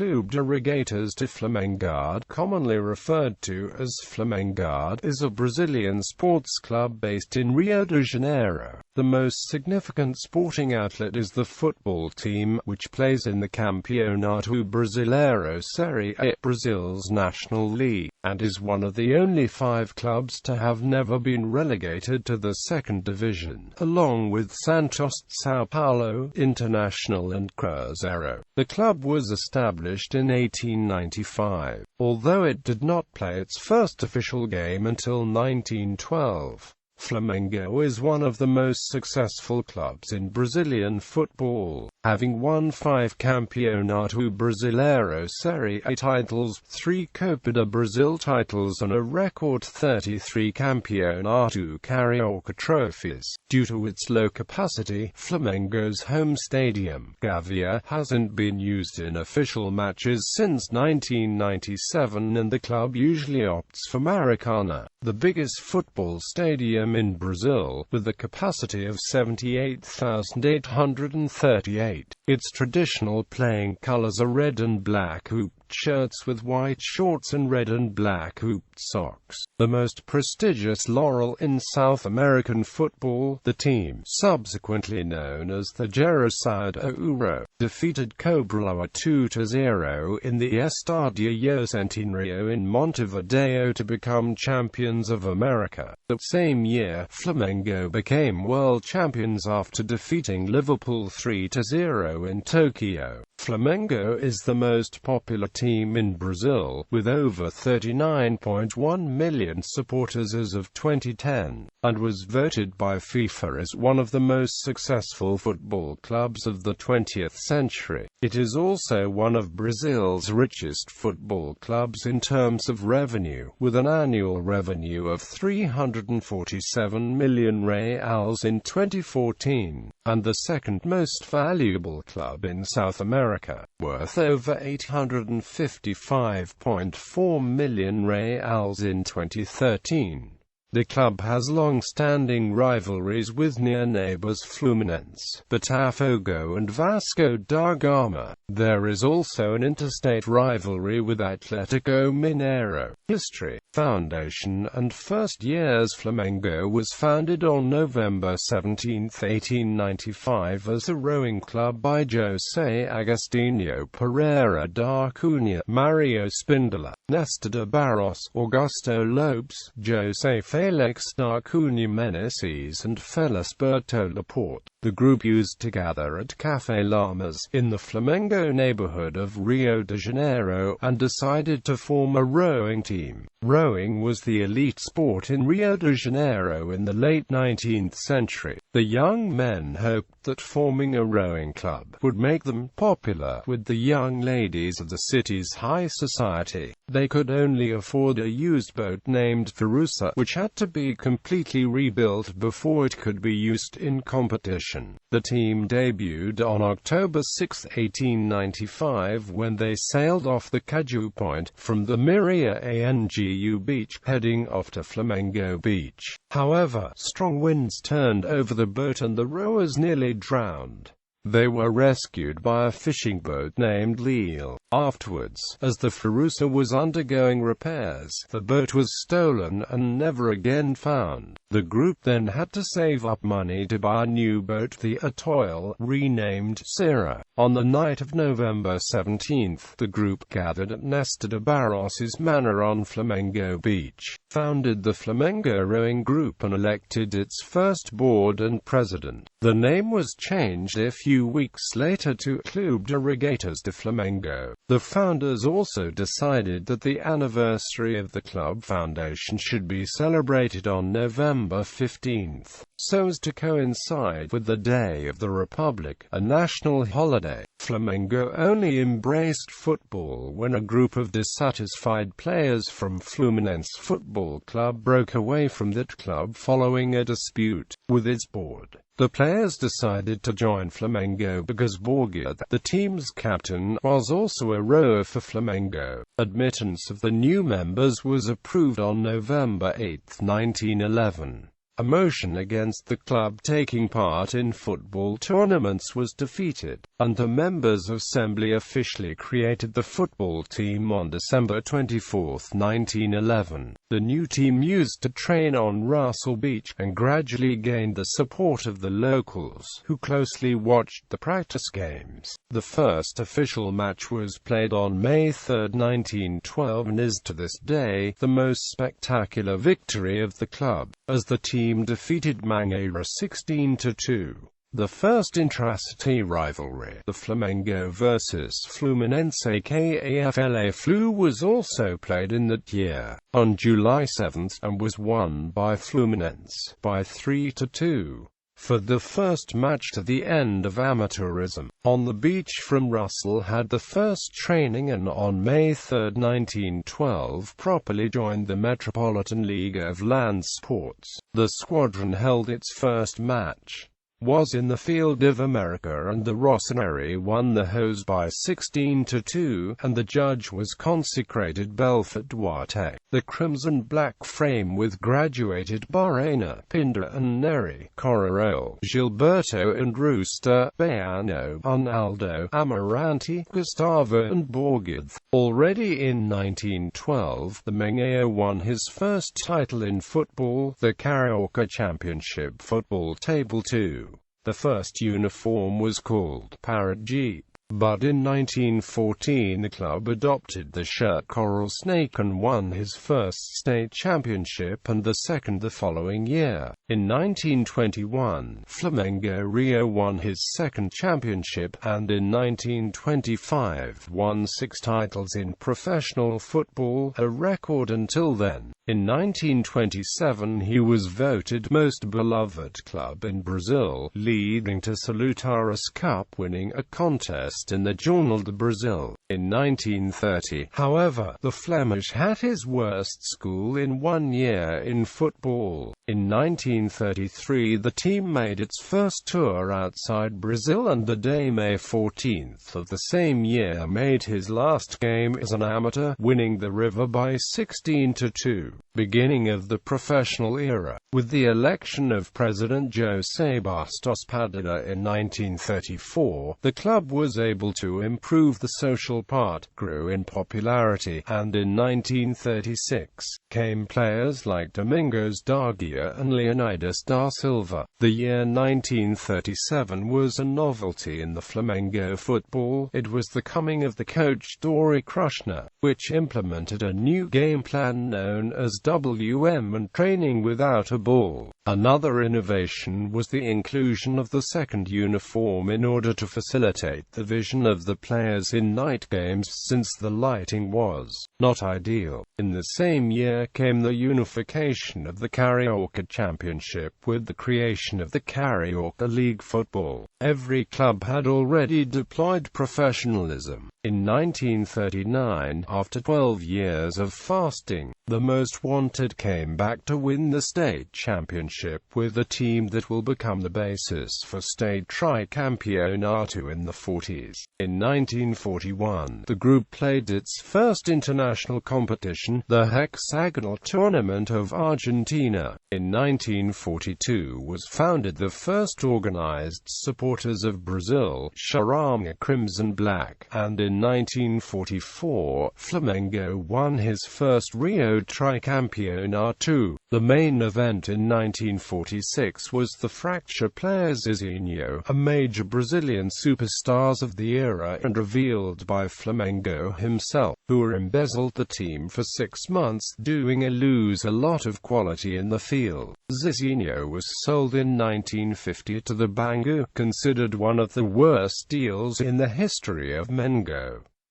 Clube de Regatas.The Flamengo, commonly referred to as Flamengo, is a Brazilian sports club based in Rio de Janeiro. The most significant sporting outlet is the football team, which plays in the Campeonato Brasileiro Série A, Brazil's national league, and is one of the only 5 clubs to have never been relegated to the second division, along with Santos, São Paulo, Internacional and Cruzeiro. The club was established in 1895, although it did not play its first official game until 1912. Flamengo is one of the most successful clubs in Brazilian football, having won 5 Campeonato Brasileiro Série A titles, 3 Copa do Brasil titles and a record 33 Campeonato Carioca trophies. Due to its low capacity, Flamengo's home stadium, Gávea, hasn't been used in official matches since 1997 and the club usually opts for Maracanã, the biggest football stadium in Brazil, with a capacity of 78,838. Its traditional playing colors are red and black hooped shirts with white shorts and red and black hooped socks. The most prestigious laurel in South American football, the team, subsequently known as the Geração do Ouro, defeated Cobreloa 2-0 in the Estadio Centenario in Montevideo to become champions of America. The same year, Flamengo became world champions after defeating Liverpool 3-0 in Tokyo. Flamengo is the most popular team in Brazil, with over 39.1 million supporters as of 2010, and was voted by FIFA as one of the most successful football clubs of the 20th century. It is also one of Brazil's richest football clubs in terms of revenue, with an annual revenue of 347 million reais in 2014, and the second most valuable club in South America, worth over 855.4 million reais in 2013. The club has long-standing rivalries with near neighbors Fluminense, Botafogo and Vasco da Gama. There is also an interstate rivalry with Atlético Mineiro. History, foundation and first years. Flamengo was founded on November 17, 1895 as a rowing club by José Agostinho Pereira da Cunha, Mario Spindola, Nestor de Barros, Augusto Lopes, José Felix da Cunha Meneses and Felisberto Laporte. The group used to gather at Café Lamas, in the Flamengo neighborhood of Rio de Janeiro, and decided to form a rowing team. Rowing was the elite sport in Rio de Janeiro in the late 19th century. The young men hoped that forming a rowing club would make them popular with the young ladies of the city's high society. They could only afford a used boat named Verusa, which had to be completely rebuilt before it could be used in competition. The team debuted on October 6, 1895 when they sailed off the Caju Point from the Miria Angu beach, heading off to Flamengo Beach. However, strong winds turned over the boat and the rowers nearly drowned. They were rescued by a fishing boat named Lille. Afterwards, as the Verusa was undergoing repairs, the boat was stolen and never again found. The group then had to save up money to buy a new boat, the Atoll, renamed Sira. On the night of November 17th, the group gathered at Nestor de Barros's manor on Flamengo Beach, founded the Flamengo Rowing Group and elected its first board and president. The name was changed a few weeks later to Clube de Regatas.The Flamengo. The founders also decided that the anniversary of the club foundation should be celebrated on November 15th, so as to coincide with the Day of the Republic, a national holiday. Flamengo only embraced football when a group of dissatisfied players from Fluminense Football Club broke away from that club following a dispute with its board. The players decided to join Flamengo because Borgia, the team's captain, was also a rower for Flamengo. Admittance of the new members was approved on November 8, 1911. a motion against the club taking part in football tournaments was defeated, and the members' assembly officially created the football team on December 24, 1911. The new team used to train on Russell Beach, and gradually gained the support of the locals, who closely watched the practice games. The first official match was played on May 3, 1912, and is to this day the most spectacular victory of the club, as the team defeated Mangueira 16-2. The first intracity rivalry, the Flamengo vs Fluminense aka Fla-Flu, was also played in that year, on July 7, and was won by Fluminense by 3-2. For the first match to the end of amateurism, On the Beach from Russell had the first training, and on May 3, 1912 properly joined the Metropolitan League of Land Sports. The squadron held its first match was in the Field of America, and the Rossoneri won the hose by 16-2, and the judge was consecrated Belfort Duarte. The crimson-black frame with graduated Barrena, Pinder and Neri, Corarol, Gilberto and Rooster, Baiano, Arnaldo, Amarante, Gustavo and Borgith. Already in 1912, the Mangueira won his first title in football, the Carioca Championship Football Table 2. The first uniform was called Parrot Jeep, but in 1914 the club adopted the shirt Coral Snake and won his first state championship and the second the following year. In 1921, Flamengo Rio won his second championship, and in 1925 won 6 titles in professional football, a record until then. In 1927 he was voted most beloved club in Brazil, leading to Salutaris Cup winning a contest in the Jornal de Brazil. In 1930, however, the Flemish had his worst school in 1 year in football. In 1933 the team made its first tour outside Brazil, and the day May 14th of the same year made his last game as an amateur, winning the River by 16-2. Beginning of the professional era. With the election of President José Bastos Padilha in 1934, the club was able to improve the social part, grew in popularity, and in 1936, came players like Domingos Darguia and Leonidas da Silva. The year 1937 was a novelty in the Flamengo football. It was the coming of the coach Dori Krushner, which implemented a new game plan known as WM and training without a ball. Another innovation was the inclusion of the second uniform in order to facilitate the vision of the players in night games, since the lighting was not ideal. In the same year came the unification of the Carioca Championship with the creation of the Carioca League football. Every club had already deployed professionalism. In 1939, after 12 years of fasting, the most wanted came back to win the state championship with a team that will become the basis for state tricampeonato in the 40s. In 1941, the group played its first international competition, the Hexagonal Tournament of Argentina. In 1942 was founded the first organized supporters of Brazil, Charama Crimson Black, and in 1944, Flamengo won his first Rio Tricampeonato. The main event in 1946 was the fracture player Zizinho, a major Brazilian superstars of the era and revealed by Flamengo himself, who embezzled the team for 6 months, doing lose a lot of quality in the field. Zizinho was sold in 1950 to the Bangu, considered one of the worst deals in the history of Mengo.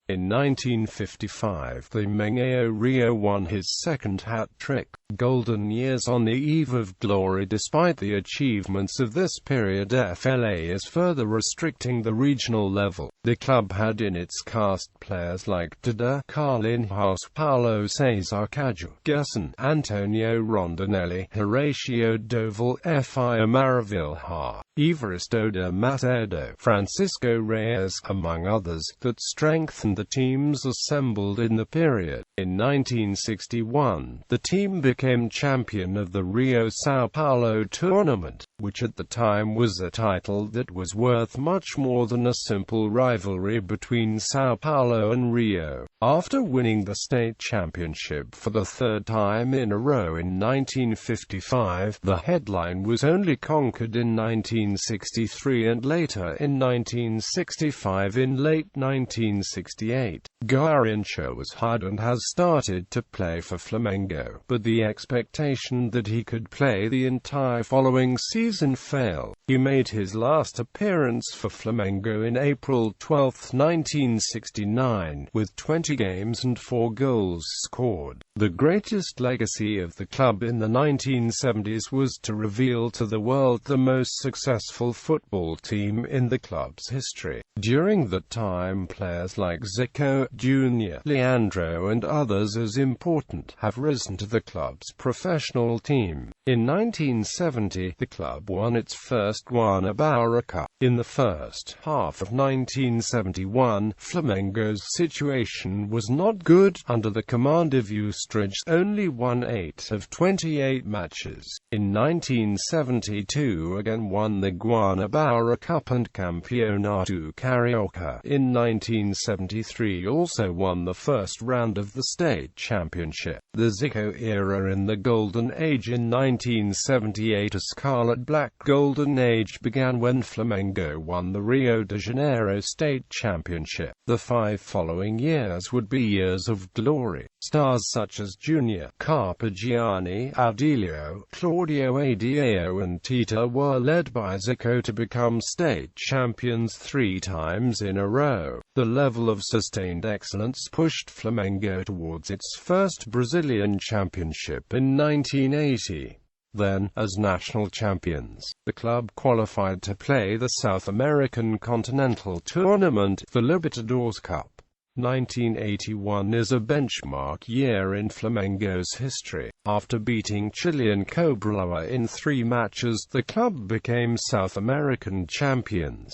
In 1955, the Mangueira Rio won his second hat-trick. Golden years on the eve of glory. Despite the achievements of this period, FLA is further restricting the regional level. The club had in its cast players like Dida, Carlinhos, Paulo Cesar Caju, Gerson, Antonio Rondinelli, Horatio Doval, Fio Maravilha, Evaristo de Macedo, Francisco Reyes, among others, that strengthened the teams assembled in the period. In 1961, the team became became champion of the Rio-São Paulo tournament, which at the time was a title that was worth much more than a simple rivalry between São Paulo and Rio. After winning the state championship for the third time in a row in 1955, the headline was only conquered in 1963 and later in 1965. In late 1968, Garrincha was hired and has started to play for Flamengo, but the expectation that he could play the entire following season failed. He made his last appearance for Flamengo in April 12, 1969, with 20 games and 4 goals scored. The greatest legacy of the club in the 1970s was to reveal to the world the most successful football team in the club's history. During that time, players like Zico, Junior, Leandro and others as important have risen to the club's professional team. In 1970, the club won its first Guanabara Cup. In the first half of 1971, Flamengo's situation was not good. Under the command of Ustrage, only won 8 of 28 matches. In 1972 again won the Guanabara Cup and Campeonato Carioca. In 1973 also won the first round of the state championship. The Zico era in the Golden Age. In 1978 a scarlet-black Golden Age began when Flamengo won the Rio de Janeiro State Championship. The 5 following years would be years of glory. Stars such as Junior, Carpegiani, Adilio, Claudio Adao and Tita were led by Zico to become state champions 3 times in a row. The level of sustained excellence pushed Flamengo towards its first Brazilian championship in 1980. Then, as national champions, the club qualified to play the South American Continental Tournament, the Libertadores Cup. 1981 is a benchmark year in Flamengo's history. After beating Chilean Cobreloa in 3 matches, the club became South American champions.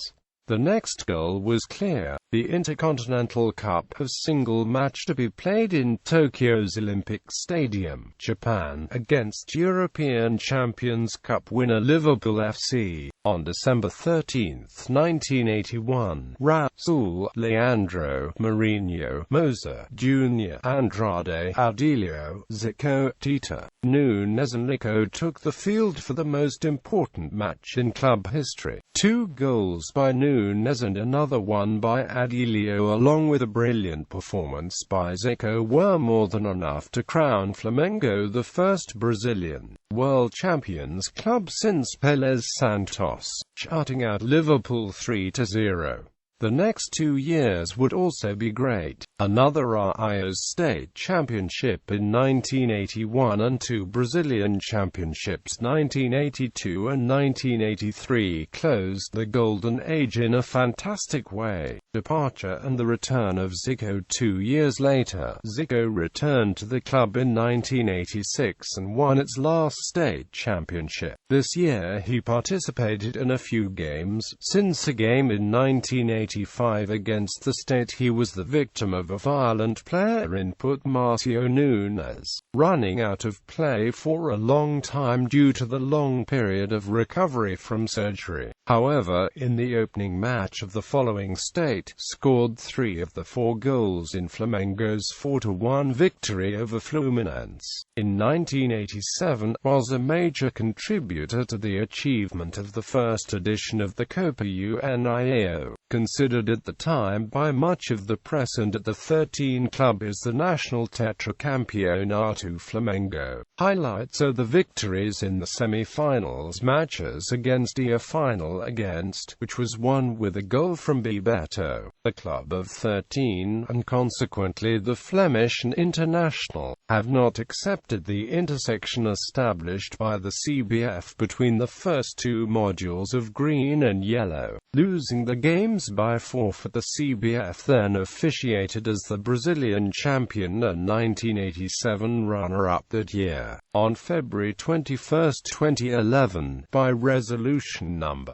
The next goal was clear: the Intercontinental Cup, a single match to be played in Tokyo's Olympic Stadium, Japan, against European Champions Cup winner Liverpool FC. On December 13, 1981, Raul, Leandro, Marinho, Moza, Junior, Andrade, Adilio, Zico, Tita, Nunes and Nico took the field for the most important match in club history. 2 goals by Nunes and another one by Adilio along with a brilliant performance by Zico were more than enough to crown Flamengo the first Brazilian world champions club since Pelé's Santos, shutting out Liverpool 3-0. The next 2 years would also be great. Another Rio's state championship in 1981 and 2 Brazilian championships 1982 and 1983 closed the Golden Age in a fantastic way. Departure and the return of Zico 2 years later. Zico returned to the club in 1986 and won its last state championship. This year he participated in a few games. Since a game in 1985 against the state, he was the victim of a violent player input, Marcio Nunes, running out of play for a long time due to the long period of recovery from surgery. However, in the opening match of the following state, scored 3 of the 4 goals in Flamengo's 4-1 victory over Fluminense. In 1987, was a major contributor to the achievement of the first edition of the Copa Unio, considered at the time by much of the press and at the 13 club as the national Tetracampeonato Flamengo. Highlights are the victories in the semi-finals matches against the final against, which was won with a goal from Bebeto, the club of 13, and consequently the Flemish and International, have not accepted the intersection established by the CBF between the first 2 modules of green and yellow. Losing the games by forfeit, the CBF then officiated as the Brazilian champion and 1987 runner-up that year. On February 21, 2011, by resolution number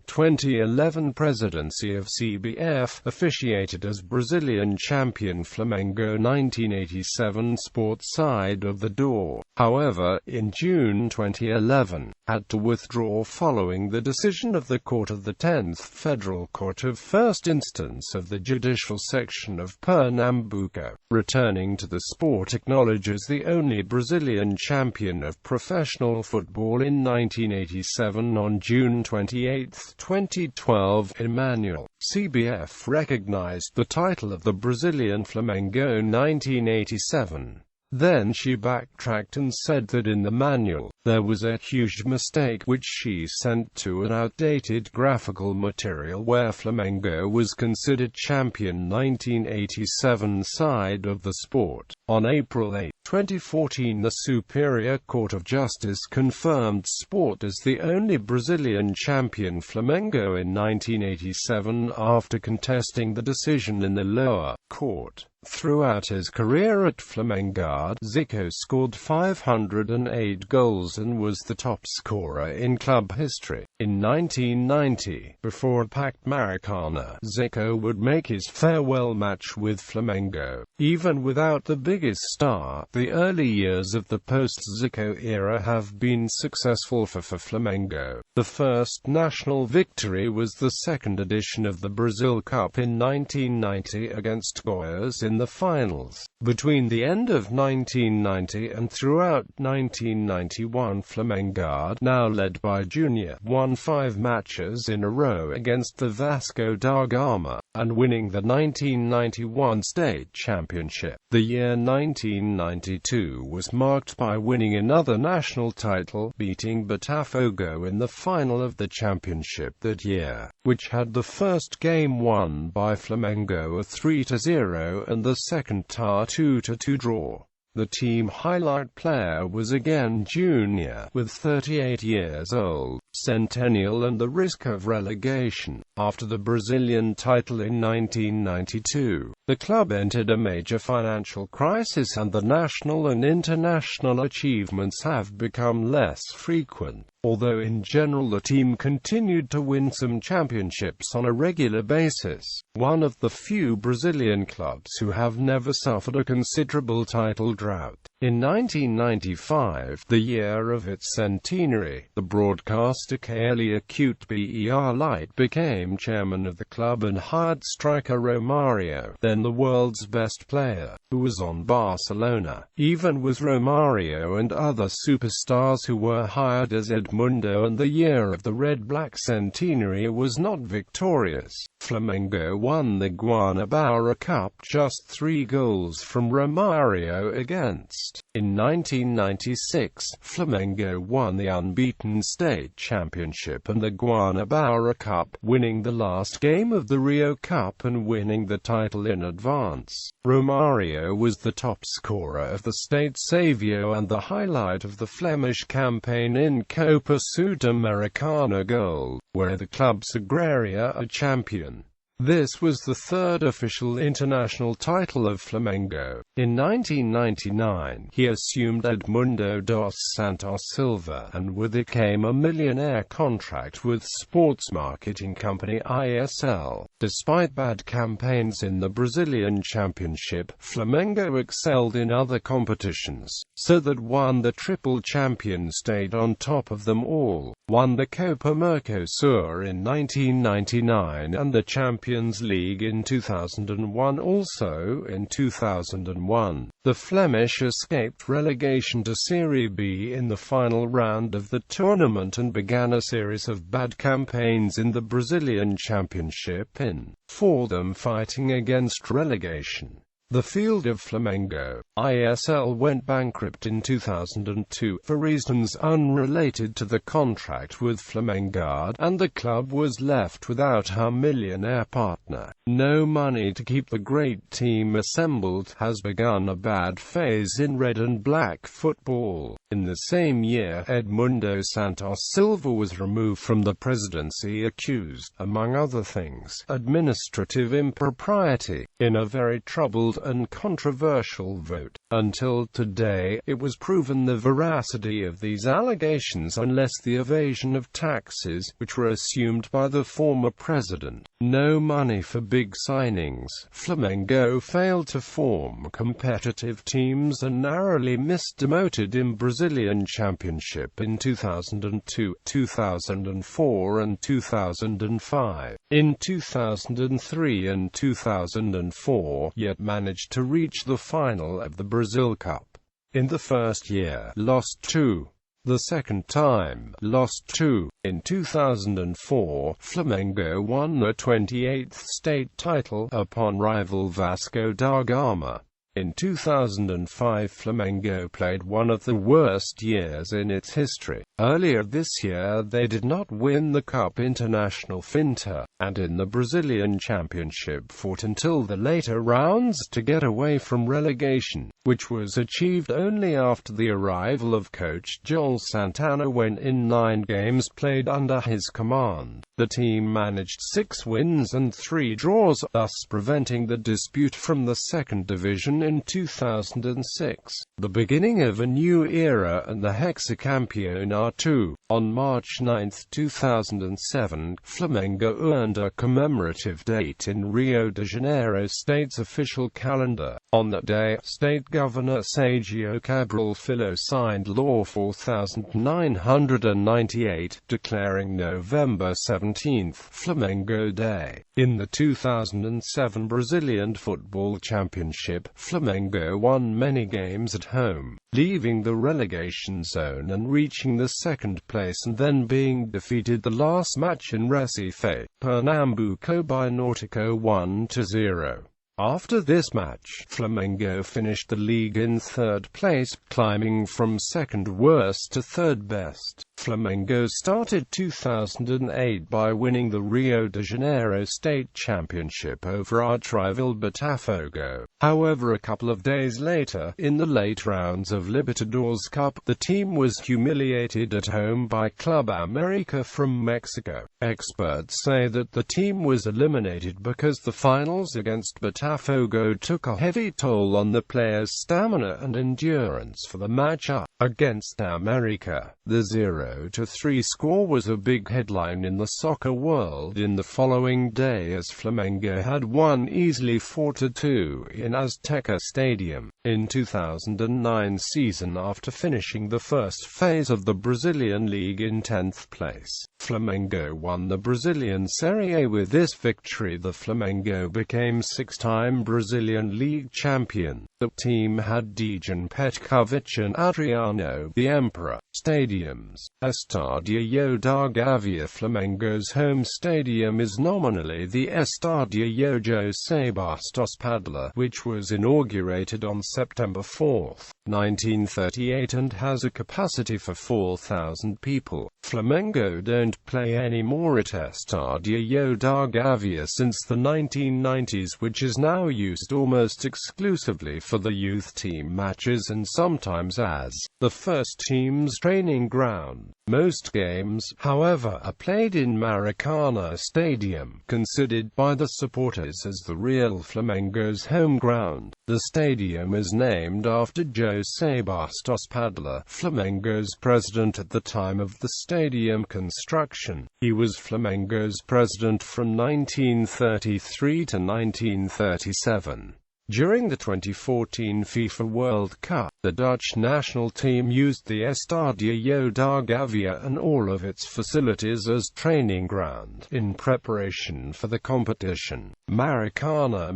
2011 presidency of CBF, officiated as Brazilian champion Flamengo 1987 sports side of the door, however, in June 2011, had to withdraw following the decision of the Court of the 10th Federal Court of First Instance of the Judicial Section of Pernambuco. Returning to the sport acknowledges the only Brazilian champion of professional football in 1987 on June 28, 2012, Emmanuel. CBF recognized the title of the Brazilian Flamengo 1987. Then she backtracked and said that in the manual, there was a huge mistake which she sent to an outdated graphical material where Flamengo was considered champion 1987 side of the sport. On April 8, 2014, the Superior Court of Justice confirmed Sport as the only Brazilian champion Flamengo in 1987 after contesting the decision in the lower court. Throughout his career at Flamengo, Zico scored 508 goals and was the top scorer in club history. In 1990, before a packed Maracanã, Zico would make his farewell match with Flamengo. Even without the biggest star, the early years of the post-Zico era have been successful for Flamengo. The first national victory was the second edition of the Brazil Cup in 1990 against Goiás in the finals. Between the end of 1990 and throughout 1991, Flamengo, now led by Junior, won 5 matches in a row against the Vasco da Gama, and winning the 1991 state championship. The year 1992 was marked by winning another national title, beating Botafogo in the final of the championship that year, which had the first game won by Flamengo a 3-0 and the second a 2-2 draw. The team highlight player was again Junior, with 38 years old, centennial and the risk of relegation. After the Brazilian title in 1992, the club entered a major financial crisis and the national and international achievements have become less frequent. Although in general the team continued to win some championships on a regular basis, one of the few Brazilian clubs who have never suffered a considerable title drought. In 1995, the year of its centenary, the broadcaster Kelly Acute-Ber Light became chairman of the club and hired striker Romario, then the world's best player, who was on Barcelona. Even with Romario and other superstars who were hired as Edmundo, and the year of the Red-Black centenary was not victorious. Flamengo won the Guanabara Cup, just 3 goals from Romario against. In 1996, Flamengo won the unbeaten state championship and the Guanabara Cup, winning the last game of the Rio Cup and winning the title in advance. Romario was the top scorer of the state savio and the highlight of the Flemish campaign in Copa Sudamericana Gold, where the club Sagraria are champion. This was the third official international title of Flamengo. In 1999, he assumed Edmundo dos Santos Silva and became a millionaire contract with sports marketing company ISL. Despite bad campaigns in the Brazilian Championship, Flamengo excelled in other competitions, so that won the triple champion, stayed on top of them all, won the Copa Mercosur in 1999 and the Champions League in 2001. Also in 2001, the Flemish escaped relegation to Serie B in the final round of the tournament and began a series of bad campaigns in the Brazilian Championship for them fighting against relegation. The field of Flamengo. ISL went bankrupt in 2002 for reasons unrelated to the contract with Flamengo, and the club was left without her millionaire partner. No money to keep the great team assembled. Has begun a bad phase in red and black football. In In the same year, Edmundo Santos Silva was removed from the presidency accused, among other things, administrative impropriety, in a very troubled and controversial vote. Until today, it was proven the veracity of these allegations unless the evasion of taxes, which were assumed by the former president. No money for big signings. Flamengo failed to form competitive teams and narrowly missed demoted in Brazilian Championship in 2002, 2004 and 2005. In 2003 and 2004, yet managed to reach the final of the Brazil Cup. In the first year, lost 2. The second time, lost 2. In 2004, Flamengo won the 28th state title, upon rival Vasco da Gama. In 2005, Flamengo played one of the worst years in its history. Earlier this year they did not win the Cup Internacional, and in the Brazilian Championship fought until the later rounds to get away from relegation, which was achieved only after the arrival of coach Joel Santana when in 9 games played under his command, the team managed 6 wins and 3 draws, thus preventing the dispute from the second division in 2006. The beginning of a new era and the Hexacampeonato. On March 9, 2007, Flamengo earned a commemorative date in Rio de Janeiro state's official calendar. On that day, State Governor Sergio Cabral Filho signed Law 4998, declaring November 17 Flamengo Day. In the 2007 Brazilian Football Championship, Flamengo won many games at home, leaving the relegation zone and reaching the second place and then being defeated the last match in Recife, Pernambuco by Náutico 1-0. After this match, Flamengo finished the league in third place, climbing from second worst to third best. Flamengo started 2008 by winning the Rio de Janeiro State Championship over arch-rival Botafogo. However, a couple of days later, in the late rounds of Libertadores Cup, the team was humiliated at home by Club América from Mexico. Experts say that the team was eliminated because the finals against Botafogo took a heavy toll on the players' stamina and endurance for the match-up. Against América, the 0-3 score was a big headline in the soccer world in the following day, as Flamengo had won easily 4-2 in Azteca Stadium. In 2009 season, after finishing the first phase of the Brazilian League in 10th place, Flamengo won the Brazilian Série A. With this victory, the Flamengo became 6-time Brazilian League champion. The team had Dejan Petkovic and Adriano the Emperor. Stadiums. Estádio da Gávea. Flamengo's home stadium is nominally the Estádio José Bastos Padilla, which was inaugurated on September 4, 1938 and has a capacity for 4,000 people. Flamengo don't play anymore at Estádio da Gávea since the 1990s, which is now used almost exclusively for the youth team matches and sometimes as the first team's training ground. Most games, however, are played in Maracana Stadium, considered by the supporters as the real Flamengo's home ground. The stadium is named after José Bastos Padilla, Flamengo's president at the time of the stadium construction. He was Flamengo's president from 1933 to 1937. During the 2014 FIFA World Cup, the Dutch national team used the Estádio da Gávea and all of its facilities as training ground in preparation for the competition. Maracana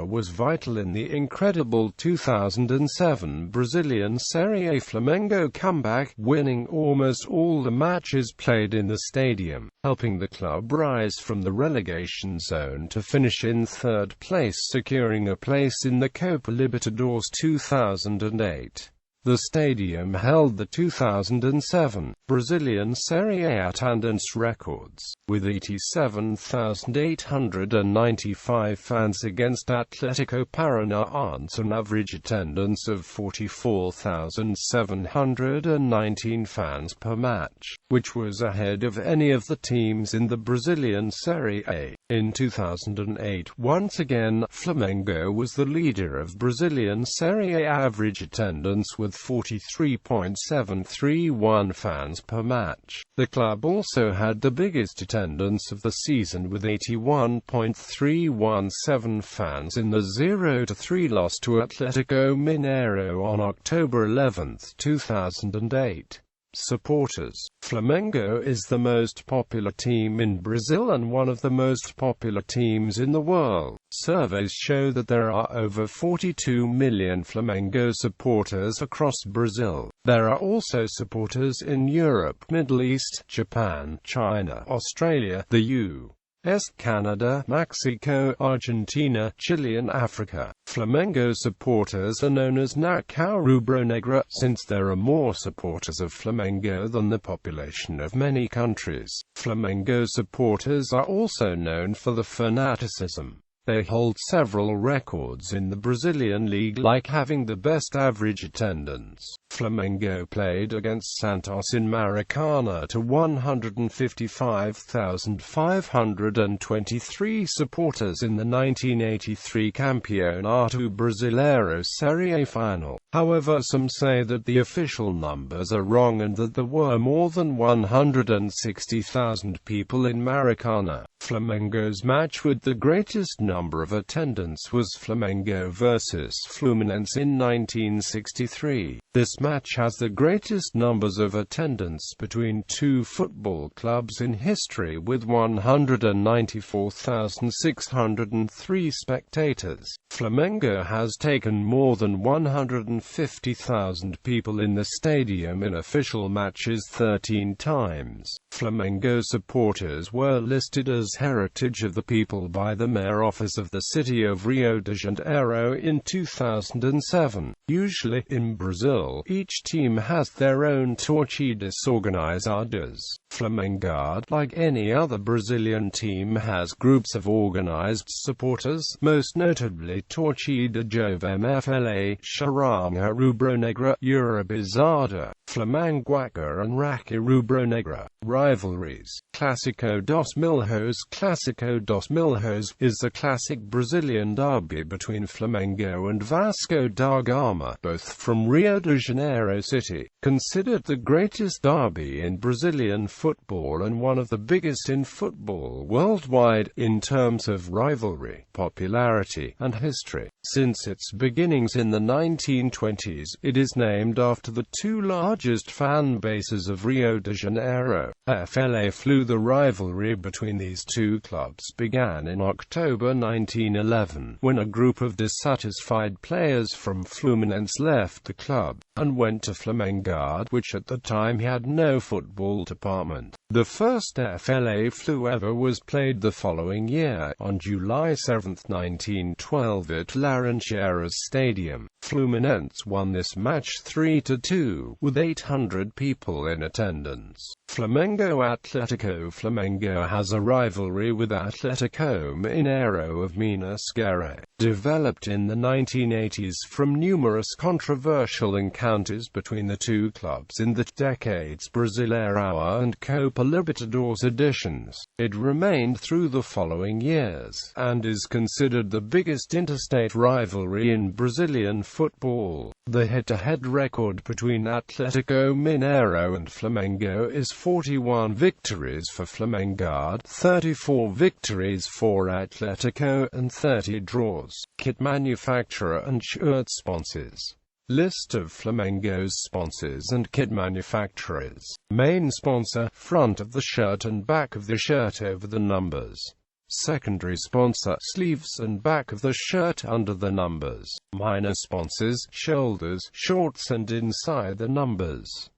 was vital in the incredible 2007 Brazilian Série A Flamengo comeback, winning almost all the matches played in the stadium, helping the club rise from the relegation zone to finish in third place, securing a place in the Copa Libertadores 2008. The stadium held the 2007 Brazilian Série A attendance records, with 87,895 fans against Atlético Paranaense, an average attendance of 44,719 fans per match, which was ahead of any of the teams in the Brazilian Série A. In 2008, once again, Flamengo was the leader of Brazilian Série A average attendance with 43.731 fans per match. The club also had the biggest attendance of the season with 81.317 fans in the 0-3 loss to Atlético Mineiro on October 11, 2008. Supporters. Flamengo is the most popular team in Brazil and one of the most popular teams in the world. Surveys show that there are over 42 million Flamengo supporters across Brazil. There are also supporters in Europe, Middle East, Japan, China, Australia, the U.S., Canada, Mexico, Argentina, Chile and Africa. Flamengo supporters are known as Nação Rubro-Negra, since there are more supporters of Flamengo than the population of many countries. Flamengo supporters are also known for the fanaticism. They hold several records in the Brazilian league, like having the best average attendance. Flamengo played against Santos in Maracanã to 155,523 supporters in the 1983 Campeonato Brasileiro Série A final. However, some say that the official numbers are wrong and that there were more than 160,000 people in Maracanã. Flamengo's match with the greatest number of attendance was Flamengo vs Fluminense in 1963. This match has the greatest numbers of attendance between two football clubs in history, with 194,603 spectators. Flamengo has taken more than 150,000 people in the stadium in official matches 13 times. Flamengo supporters were listed as Heritage of the People by the Mayor Office of the City of Rio de Janeiro in 2007. Usually, in Brazil, each team has their own torcidas organizadas. Flamengo, like any other Brazilian team, has groups of organized supporters, most notably Torcida Jovem FLA, Charanga Rubro-Negra, Urubizada, Flamenguaca and Raça Rubro-Negra. Rivalries. Clásico dos Milhões. Clásico dos Milhões is the classic Brazilian derby between Flamengo and Vasco da Gama, both from Rio de Janeiro City. Considered the greatest derby in Brazilian football and one of the biggest in football worldwide, in terms of rivalry, popularity, and history. Since its beginnings in the 1920s, it is named after the two largest fan bases of Rio de Janeiro. FLA-Flu. The rivalry between these two clubs began in October 1911, when a group of dissatisfied players from Fluminense left the club, and went to Flamengo, which at the time had no football department. The first FLA-Flu ever was played the following year, on July 7, 1912 at Laranjeiras Stadium. Fluminense won this match 3-2, with 800 people in attendance. Flamengo-Atlético. Flamengo has a rivalry with Atlético Mineiro of Minas Gerais, developed in the 1980s from numerous controversial encounters between the two clubs in the decades Brasileirão and Copa Libertadores editions. It remained through the following years, and is considered the biggest interstate rivalry in Brazilian football. The head-to-head record between Atlético Mineiro and Flamengo is 41 victories for Flamengo, 34 victories for Atlético, and 30 draws. Kit manufacturer and shirt sponsors. List of Flamengo's sponsors and kit manufacturers. Main sponsor, front of the shirt and back of the shirt over the numbers. Secondary sponsor, sleeves and back of the shirt under the numbers. Minor sponsors, shoulders, shorts and inside the numbers.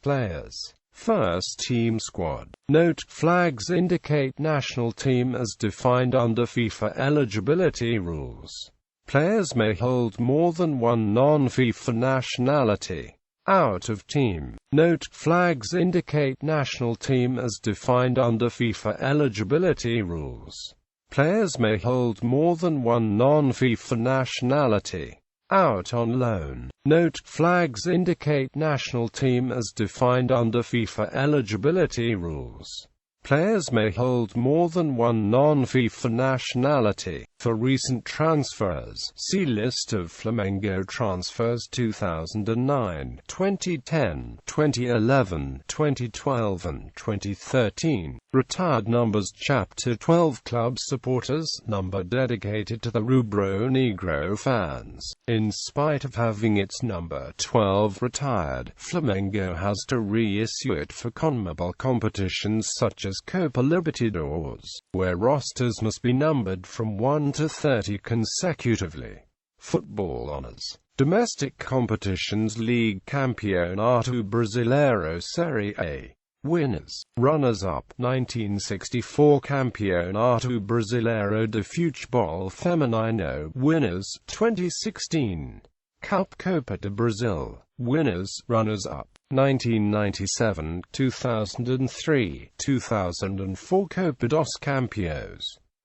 Players. First team squad. Note: flags indicate national team as defined under FIFA eligibility rules. Players may hold more than one non-FIFA nationality. Out of team. Note: flags indicate national team as defined under FIFA eligibility rules. Players may hold more than one non-FIFA nationality. Out on loan. Note: flags indicate national team as defined under FIFA eligibility rules. Players may hold more than one non-FIFA nationality. For recent transfers, see List of Flamengo transfers 2009, 2010, 2011, 2012 and 2013. Retired numbers. Chapter 12 Club Supporters, number dedicated to the Rubro Negro fans. In spite of having its number 12 retired, Flamengo has to reissue it for CONMEBOL competitions such as Copa Libertadores, where rosters must be numbered from 1 to 30 consecutively. Football honors. Domestic competitions: League Campeonato Brasileiro Série A. Winners. Runners-up: 1964 Campeonato Brasileiro.The Futebol Feminino. Winners. 2016 Cup Copa do Brasil. Winners. Runners-up: 1997, 2003, 2004 Copa dos Campeões.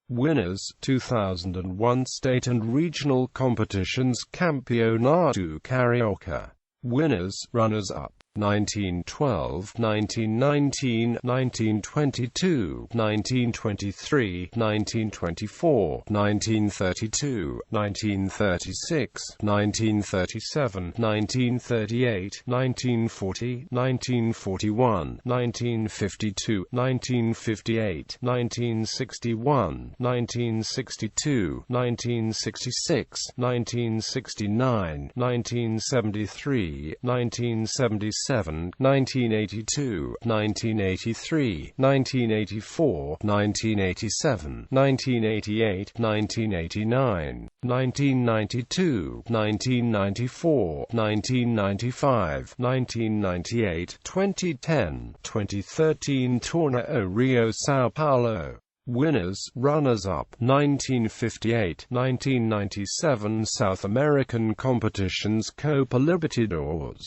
Winners. 2001 State and regional competitions: Campeonato Carioca. Winners. Runners-up: 1912, 1919, 1922, 1923, 1924, 1932, 1936, 1937, 1938, 1940, 1941, 1952, 1958, 1961, 1962, 1966, 1969, 1973, 1976, 1982, 1983, 1984, 1987, 1988, 1989, 1992, 1994, 1995, 1998, 2010, 2013 Torneio Rio São Paulo. Winners. Runners-up: 1958, 1997 South American competitions: Copa Libertadores.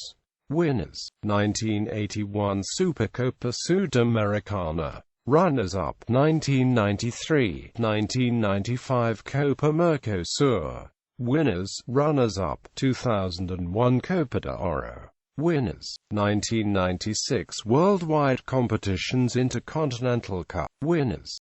Winners. 1981 Supercopa Sudamericana. Runners-up: 1993, 1995 Copa Mercosur. Winners. Runners-up: 2001 Copa de Ouro. Winners. 1996 Worldwide competitions: Intercontinental Cup. Winners.